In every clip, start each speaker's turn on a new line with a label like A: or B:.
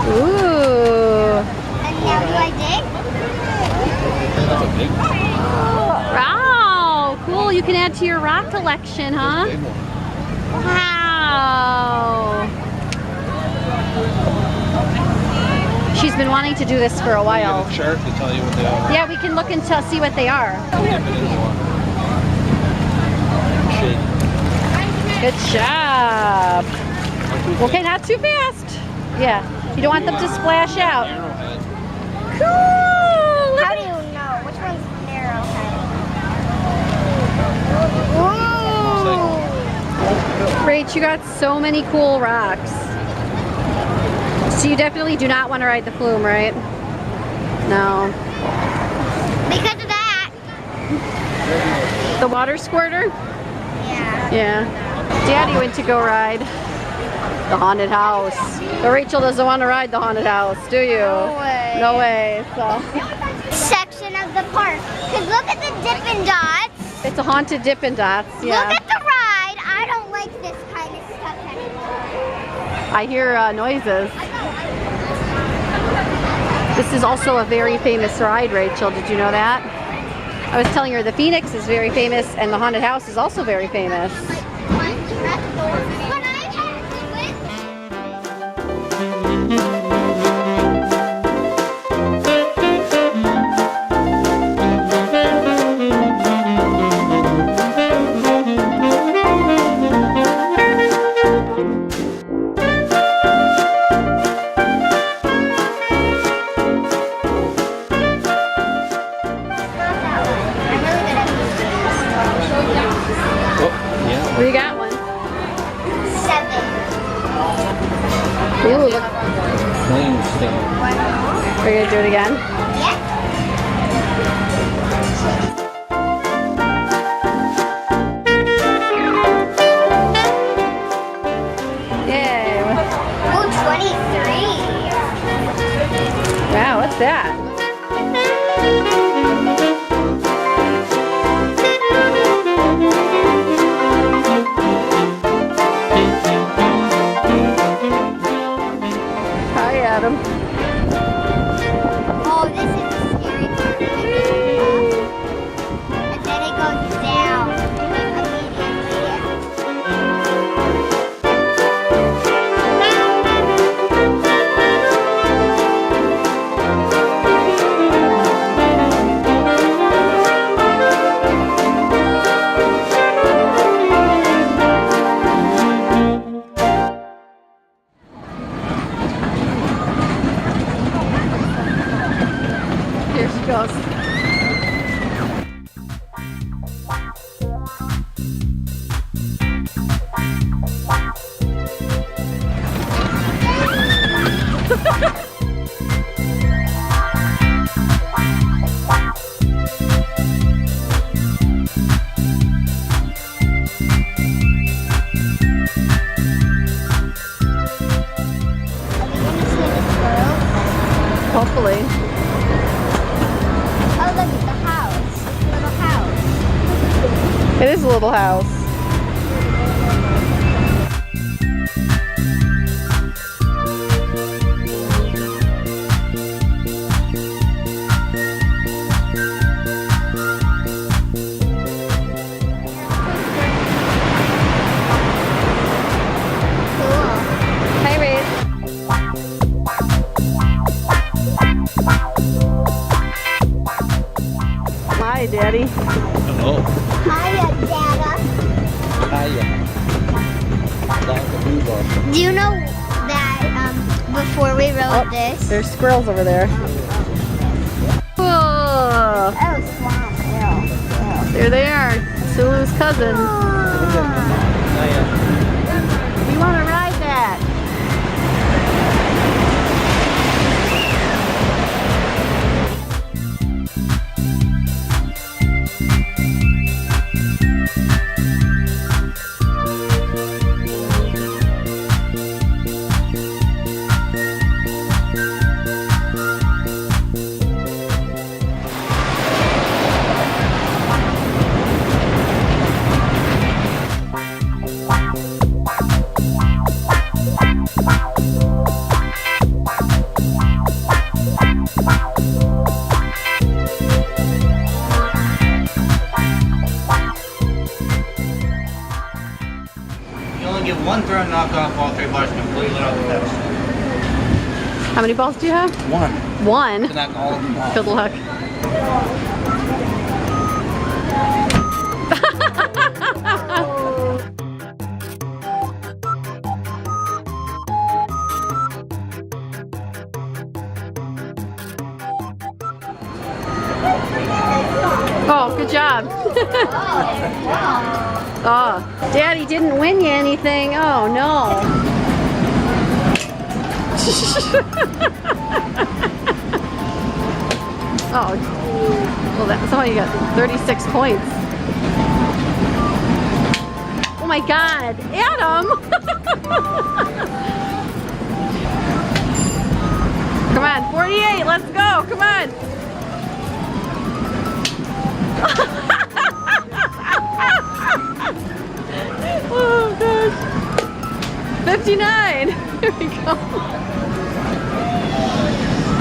A: Ooh.
B: And now do I dig?
C: That's a big one.
A: Wow, cool. You can add to your rock collection, huh?
C: Big one.
A: Wow. She's been wanting to do this for a while.
C: You have a chart to tell you what they are.
A: Yeah, we can look and see what they are.
C: If it is one. Shake.
A: Good job. Okay, not too fast. Yeah, you don't want them to splash out.
C: Arrowhead.
A: Cool.
B: How do you know? Which one's narrowhead?
A: Rach, you got so many cool rocks. So you definitely do not want to ride the flume, right? No.
B: Because of that.
A: The water squirter?
B: Yeah.
A: Yeah. Daddy went to go ride the haunted house. But Rachel doesn't want to ride the haunted house, do you?
B: No way.
A: No way. So
B: Section of the park. Because look at the Dippin' Dots.
A: it's a haunted Dippin' Dots. Yeah.
B: Look at the ride. I don't like this kind of stuff anymore.
A: I hear noises. This is also a very famous ride, Rachel. Did you know that? I was telling her the Phoenix is very famous and the haunted house is also very famous. You got one.
B: 7.
A: Ooh, look.
C: Plain thing.
A: Are you gonna do it again?
B: Yeah.
A: Yay.
B: Ooh, 23.
A: Wow, what's that? Hi, Adam.
B: Oh, this is the scary part. And then it goes down
A: Here she goes. Hopefully.
B: Oh, look at the house. Little house.
A: It is a little house.
B: Cool.
A: Hi, Reed. Hi, Daddy.
C: Hello.
B: Hiya, Dada.
C: Hiya.
B: Do you know that before we rode this?
A: There's squirrels over there. Whoa.
B: Oh, swamp.
A: There they are. Sulu's cousin. You want to ride that?
C: bars completely off the test.
A: How many balls do you have?
C: One.
A: One.
C: To knock all of them off.
A: Good luck. Oh, good job. Oh, Daddy didn't win you anything. Oh, no. Oh, well, that's how you got 36 points. Oh my God, Adam! Come on, 48, let's go, come on. Oh gosh. 59, here we go.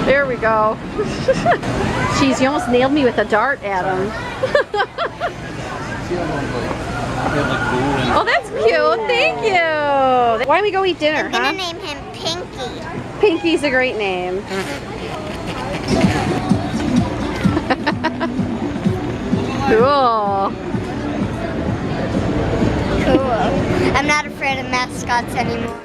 A: There we go. Jeez, you almost nailed me with a dart, Adam. Oh, that's cute. Thank you. Why don't we go eat dinner,
B: I'm gonna name him Pinky.
A: Pinky's a great name. Cool.
B: Cool. I'm not afraid of mascots anymore.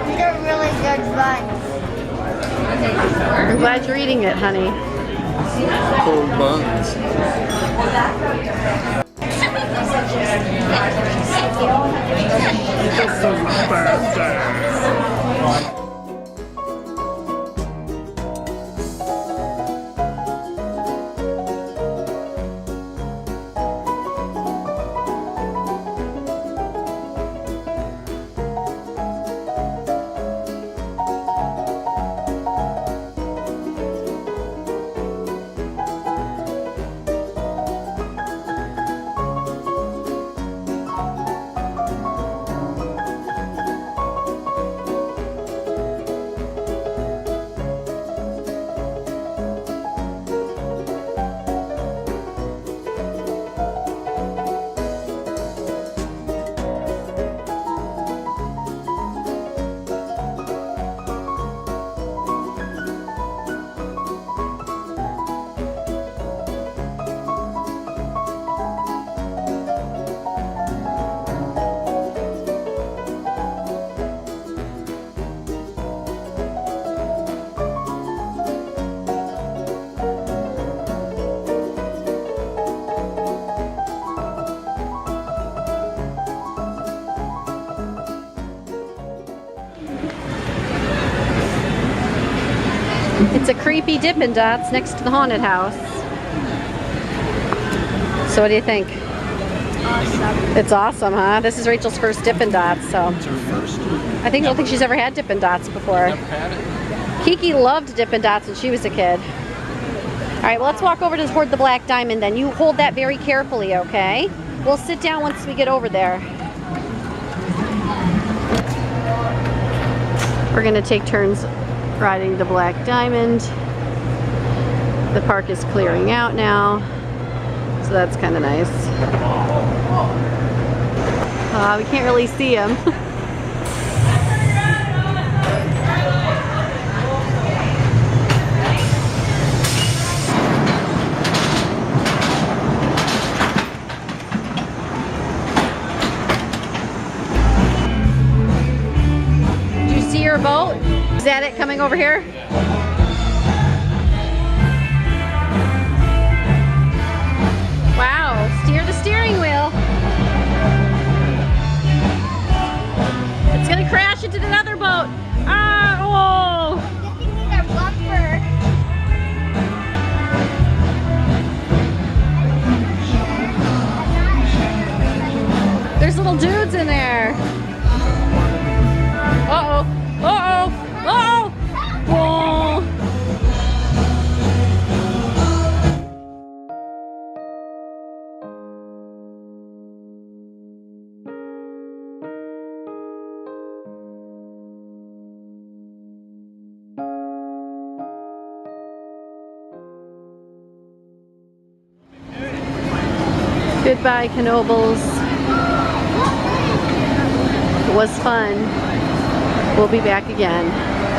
B: These are really good buns.
A: I'm glad you're eating it, honey.
C: Cold buns.
A: It's a creepy Dippin' Dots next to the haunted house. So what do you think?
B: Awesome.
A: It's awesome, huh? This is Rachel's first Dippin' Dots, so
C: It's her first.
A: I don't think she's ever had Dippin' Dots before.
C: Never had it.
A: Kiki loved Dippin' Dots when she was a kid. All right, well, let's walk over toward the Balck Diamond then. You hold that very carefully, okay? We'll sit down once we get over there. We're gonna take turns riding the Balck Diamond. The park is clearing out now, so that's kind of nice. We can't really see him. Do you see your boat? Is that it coming over here? Wow, steer the steering wheel. It's gonna crash into the other boat. Ah, oh.
B: Good thing these are bumper.
A: There's little dudes in there. Uh-oh, uh-oh, uh-oh. Whoa. Goodbye, Knoebels. It was fun. We'll be back again.